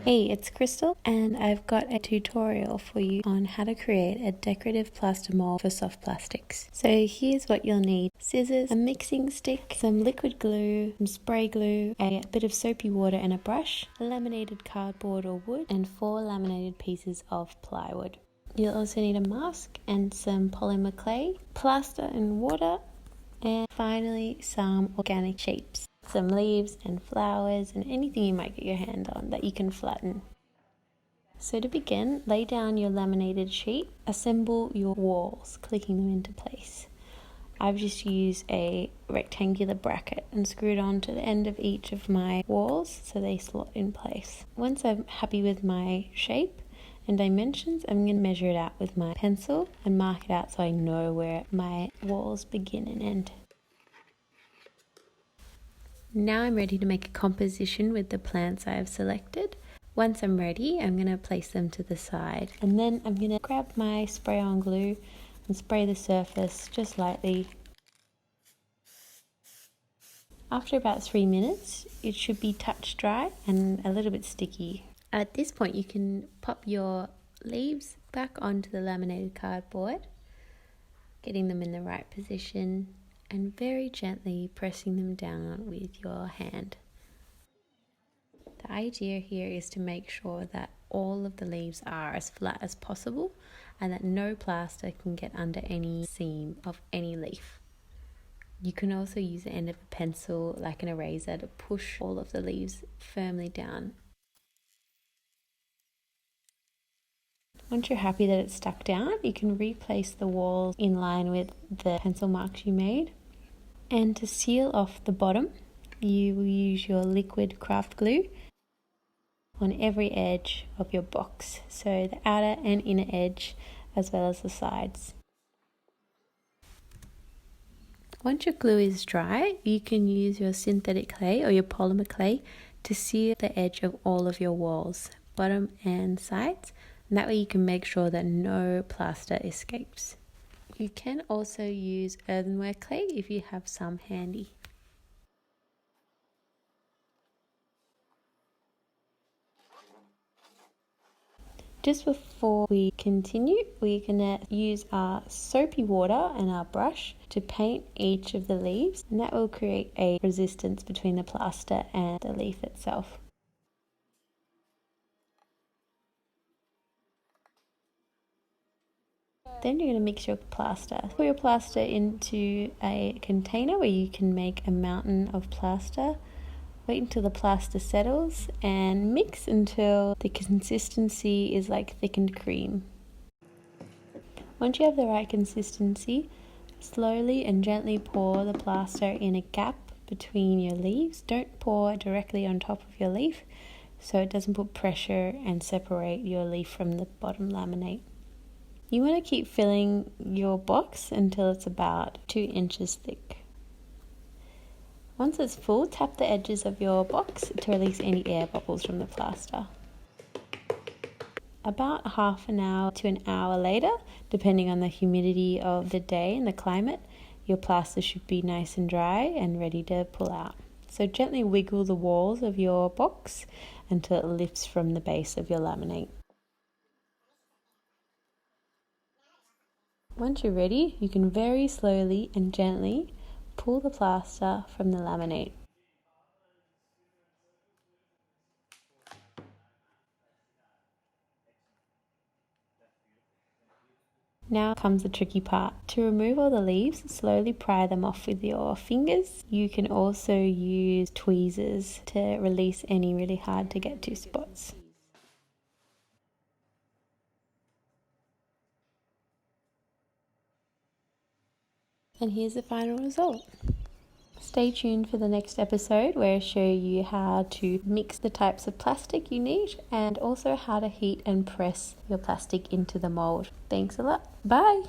Hey, it's Crystal, and I've got a tutorial for you on how to create a decorative plaster mold for soft plastics. So here's what you'll need: scissors, a mixing stick, some liquid glue, some spray glue, a bit of soapy water and a brush, laminated cardboard or wood, and 4 laminated pieces of plywood. You'll also need a mask and some polymer clay, plaster and water, and finally some organic shapes. Some leaves and flowers and anything you might get your hand on that you can flatten. So to begin, lay down your laminated sheet, assemble your walls, clicking them into place. I've just used a rectangular bracket and screwed on to the end of each of my walls so they slot in place. Once I'm happy with my shape and dimensions, I'm going to measure it out with my pencil and mark it out so I know where my walls begin and end. Now I'm ready to make a composition with the plants I have selected. Once I'm ready, I'm going to place them to the side, and then I'm going to grab my spray on glue and spray the surface just lightly. After about 3 minutes, it should be touch dry and a little bit sticky. At this point, you can pop your leaves back onto the laminated cardboard, getting them in the right position, and very gently pressing them down with your hand. The idea here is to make sure that all of the leaves are as flat as possible and that no plaster can get under any seam of any leaf. You can also use the end of a pencil, like an eraser, to push all of the leaves firmly down. Once you're happy that it's stuck down, you can replace the walls in line with the pencil marks you made. And to seal off the bottom, you will use your liquid craft glue on every edge of your box, so the outer and inner edge as well as the sides. Once your glue is dry, you can use your synthetic clay or your polymer clay to seal the edge of all of your walls, bottom and sides, and that way you can make sure that no plaster escapes. You can also use earthenware clay if you have some handy. Just before we continue, we're going to use our soapy water and our brush to paint each of the leaves, and that will create a resistance between the plaster and the leaf itself. Then you're going to mix your plaster. Pour your plaster into a container where you can make a mountain of plaster. Wait until the plaster settles and mix until the consistency is like thickened cream. Once you have the right consistency, slowly and gently pour the plaster in a gap between your leaves. Don't pour directly on top of your leaf so it doesn't put pressure and separate your leaf from the bottom laminate. You want to keep filling your box until it's about 2 inches thick. Once it's full, tap the edges of your box to release any air bubbles from the plaster. About half an hour to an hour later, depending on the humidity of the day and the climate, your plaster should be nice and dry and ready to pull out. So gently wiggle the walls of your box until it lifts from the base of your laminate. Once you're ready, you can very slowly and gently pull the plaster from the laminate. Now comes the tricky part. To remove all the leaves, slowly pry them off with your fingers. You can also use tweezers to release any really hard to get to spots. And here's the final result. Stay tuned for the next episode where I show you how to mix the types of plastic you need and also how to heat and press your plastic into the mold. Thanks a lot. Bye!